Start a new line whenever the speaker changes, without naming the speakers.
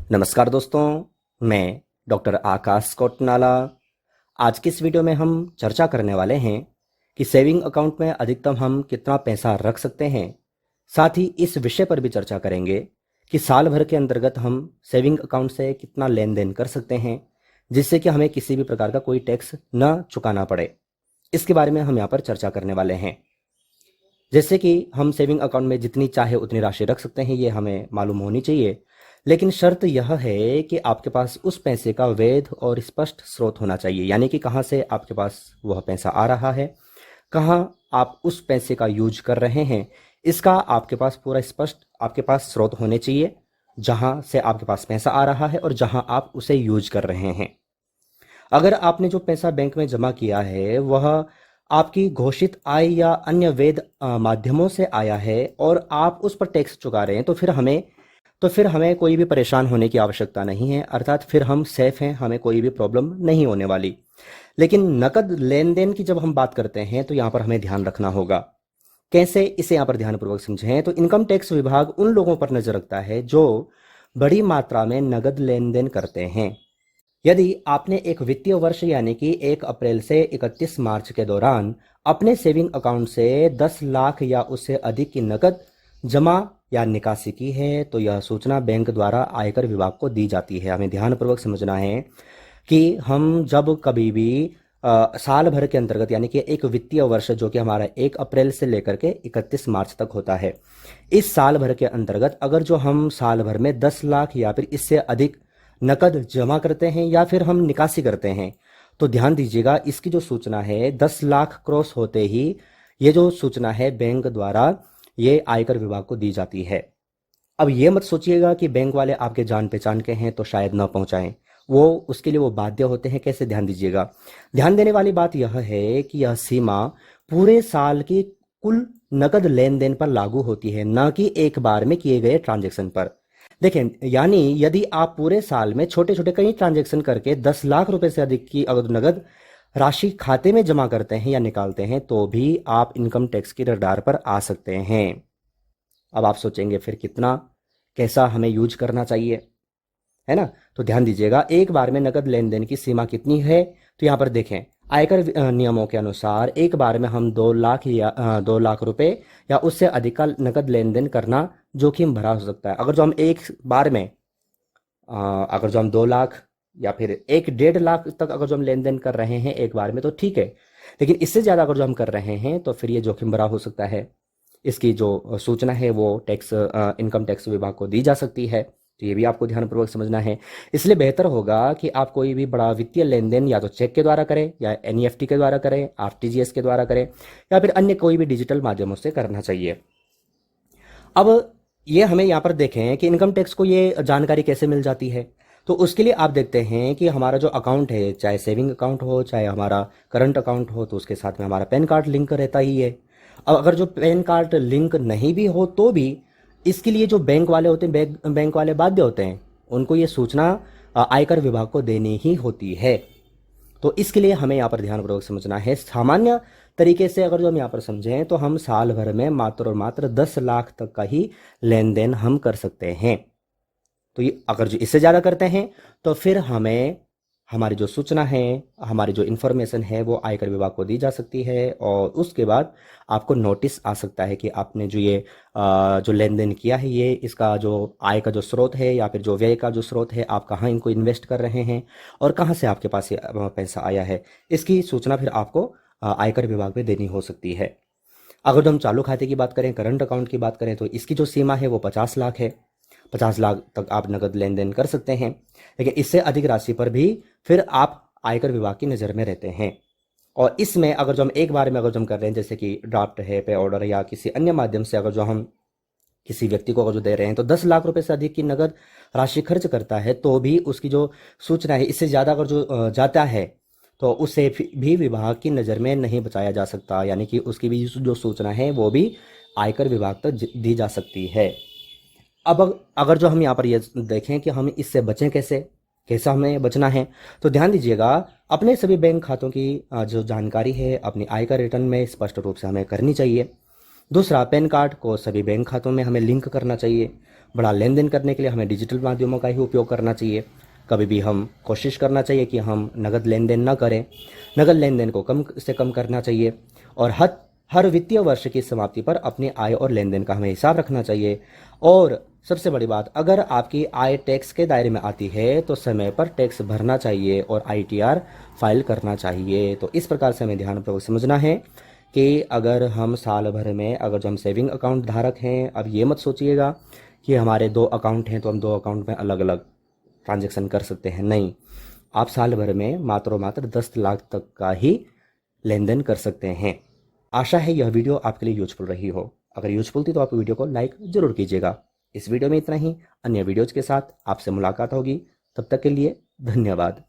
नमस्कार दोस्तों, मैं डॉक्टर आकाश कोटनाला। आज की इस वीडियो में हम चर्चा करने वाले हैं कि सेविंग अकाउंट में अधिकतम हम कितना पैसा रख सकते हैं। साथ ही इस विषय पर भी चर्चा करेंगे कि साल भर के अंतर्गत हम सेविंग अकाउंट से कितना लेन देन कर सकते हैं, जिससे कि हमें किसी भी प्रकार का कोई टैक्स न चुकाना पड़े। इसके बारे में हम यहाँ पर चर्चा करने वाले हैं। जैसे कि हम सेविंग अकाउंट में जितनी चाहे उतनी राशि रख सकते हैं, ये हमें मालूम होनी चाहिए, लेकिन शर्त यह है कि आपके पास उस पैसे का वैध और स्पष्ट स्रोत होना चाहिए। यानी कि कहाँ से आपके पास वह पैसा आ रहा है, कहाँ आप उस पैसे का यूज कर रहे हैं, इसका आपके पास पूरा स्पष्ट आपके पास स्रोत होने चाहिए, जहाँ से आपके पास पैसा आ रहा है और जहाँ आप उसे यूज कर रहे हैं। अगर आपने जो पैसा बैंक में जमा किया है वह आपकी घोषित आय या अन्य वैध माध्यमों से आया है और आप उस पर टैक्स चुका रहे हैं, तो फिर हमें कोई भी परेशान होने की आवश्यकता नहीं है। अर्थात फिर हम सेफ हैं, हमें कोई भी प्रॉब्लम नहीं होने वाली। लेकिन नकद लेन देन की जब हम बात करते हैं तो यहाँ पर हमें ध्यान रखना होगा। कैसे, इसे यहाँ पर ध्यानपूर्वक समझें। तो इनकम टैक्स विभाग उन लोगों पर नजर रखता है जो बड़ी मात्रा में नगद लेन देन करते हैं। यदि आपने एक वित्तीय वर्ष यानी कि 1 अप्रैल से 31 मार्च के दौरान अपने सेविंग अकाउंट से 10 लाख या उससे अधिक की नकद जमा या निकासी की है, तो यह सूचना बैंक द्वारा आयकर विभाग को दी जाती है। हमें ध्यानपूर्वक समझना है कि हम जब कभी भी साल भर के अंतर्गत यानी कि एक वित्तीय वर्ष जो कि हमारा 1 अप्रैल से लेकर के 31 मार्च तक होता है, इस साल भर के अंतर्गत अगर जो हम साल भर में 10 लाख या फिर इससे अधिक नकद जमा करते हैं या फिर हम निकासी करते हैं, तो ध्यान दीजिएगा, इसकी जो सूचना है 10 लाख क्रॉस होते ही ये जो सूचना है बैंक द्वारा ये आयकर विभाग को दी जाती है। अब ये मत सोचिएगा कि बैंक वाले आपके जान पहचान के हैं तो शायद न पहुंचाएं, वो उसके लिए वो बाध्य होते हैं। कैसे, ध्यान दीजिएगा। ध्यान देने वाली बात यह है कि यह सीमा पूरे साल की कुल नकद लेन देन पर लागू होती है, न कि एक बार में किए गए ट्रांजेक्शन पर। देखें, यानी यदि आप पूरे साल में छोटे छोटे कई ट्रांजेक्शन करके 10 लाख रुपए से अधिक की अगर नगद राशि खाते में जमा करते हैं या निकालते हैं, तो भी आप इनकम टैक्स की रडार पर आ सकते हैं। अब आप सोचेंगे फिर कितना, कैसा हमें यूज करना चाहिए, है ना। तो ध्यान दीजिएगा, एक बार में नगद लेन देन की सीमा कितनी है। तो यहाँ पर देखें, आयकर नियमों के अनुसार एक बार में हम 2 लाख या 2 लाख रुपए या उससे अधिक का नगद लेन देन करना जोखिम भरा हो सकता है। अगर जो हम एक बार में अगर जो हम 2 लाख या फिर 1-1.5 लाख तक अगर जो हम लेन देन कर रहे हैं एक बार में, तो ठीक है। लेकिन इससे ज़्यादा अगर जो हम कर रहे हैं तो फिर ये जोखिम भरा हो सकता है। इसकी जो सूचना है वो इनकम टैक्स विभाग को दी जा सकती है। तो ये भी आपको ध्यानपूर्वक समझना है। इसलिए बेहतर होगा कि आप कोई भी बड़ा वित्तीय लेन देन या तो चेक के द्वारा करें या एनईएफटी के द्वारा करें, आरटीजीएस के द्वारा करें या फिर अन्य कोई भी डिजिटल माध्यमों से करना चाहिए। अब ये हमें यहाँ पर देखें कि इनकम टैक्स को ये जानकारी कैसे मिल जाती है। तो उसके लिए आप देखते हैं कि हमारा जो अकाउंट है, चाहे सेविंग अकाउंट हो चाहे हमारा करंट अकाउंट हो, तो उसके साथ में हमारा पैन कार्ड लिंक रहता ही है। अब अगर जो पैन कार्ड लिंक नहीं भी हो तो भी इसके लिए जो बैंक वाले होते हैं, बैंक वाले बाध्य होते हैं, उनको ये सूचना आयकर विभाग को देनी ही होती है। तो इसके लिए हमें यहाँ पर ध्यानपूर्वक समझना है। सामान्य तरीके से अगर जो हम यहाँ पर समझें तो हम साल भर में मात्र और मात्र 10 लाख तक का ही लेन देन हम कर सकते हैं। तो ये अगर जो इससे ज़्यादा करते हैं तो फिर हमें हमारी जो सूचना है, हमारी जो इन्फॉर्मेशन है वो आयकर विभाग को दी जा सकती है और उसके बाद आपको नोटिस आ सकता है कि आपने जो ये जो लेन देन किया है, ये इसका जो आय का जो स्रोत है या फिर जो व्यय का जो स्रोत है, आप कहाँ इनको इन्वेस्ट कर रहे हैं और कहाँ से आपके पास ये पैसा आया है, इसकी सूचना फिर आपको आयकर विभाग में देनी हो सकती है। अगर हम चालू खाते की बात करें, करंट अकाउंट की बात करें, तो इसकी जो सीमा है वो 50 लाख है। 50 लाख तक आप नगद लेन देन कर सकते हैं, लेकिन इससे अधिक राशि पर भी फिर आप आयकर विभाग की नज़र में रहते हैं। और इसमें अगर जो हम एक बार में अगर जो हम कर रहे हैं, जैसे कि ड्राफ्ट है, पे ऑर्डर या किसी अन्य माध्यम से अगर जो हम किसी व्यक्ति को अगर जो दे रहे हैं, तो 10 लाख रुपए से अधिक की नगद राशि खर्च करता है, तो भी उसकी जो सूचना है, इससे ज़्यादा अगर जो जाता है तो उसे भी विभाग की नज़र में नहीं बचाया जा सकता। यानी कि उसकी भी जो सूचना है वो भी आयकर विभाग तक दी जा सकती है। अब अगर जो हम यहाँ पर ये देखें कि हम इससे बचें कैसा हमें बचना है, तो ध्यान दीजिएगा, अपने सभी बैंक खातों की जो जानकारी है अपनी आयकर रिटर्न में स्पष्ट रूप से हमें करनी चाहिए। दूसरा, पैन कार्ड को सभी बैंक खातों में हमें लिंक करना चाहिए। बड़ा लेन देन करने के लिए हमें डिजिटल माध्यमों का ही उपयोग करना चाहिए। कभी भी हम कोशिश करना चाहिए कि हम नगद लेन देन न करें। नगद लेन देन को कम से कम करना चाहिए और हर वित्तीय वर्ष की समाप्ति पर अपनी आय और लेन देन का हमें हिसाब रखना चाहिए। और सबसे बड़ी बात, अगर आपकी आय टैक्स के दायरे में आती है तो समय पर टैक्स भरना चाहिए और आईटीआर फाइल करना चाहिए। तो इस प्रकार से हमें ध्यानपूर्वक समझना है कि अगर हम साल भर में, अगर जो हम सेविंग अकाउंट धारक हैं, अब ये मत सोचिएगा कि हमारे 2 अकाउंट हैं तो हम 2 अकाउंट में अलग अलग ट्रांजैक्शन कर सकते हैं। नहीं, आप साल भर में मात्र 10 लाख तक का ही लेन देन कर सकते हैं। आशा है यह वीडियो आपके लिए यूजफुल रही हो। अगर यूजफुल थी तो आप वीडियो को लाइक जरूर कीजिएगा। इस वीडियो में इतना ही। अन्य वीडियोज के साथ आपसे मुलाकात होगी। तब तक के लिए धन्यवाद।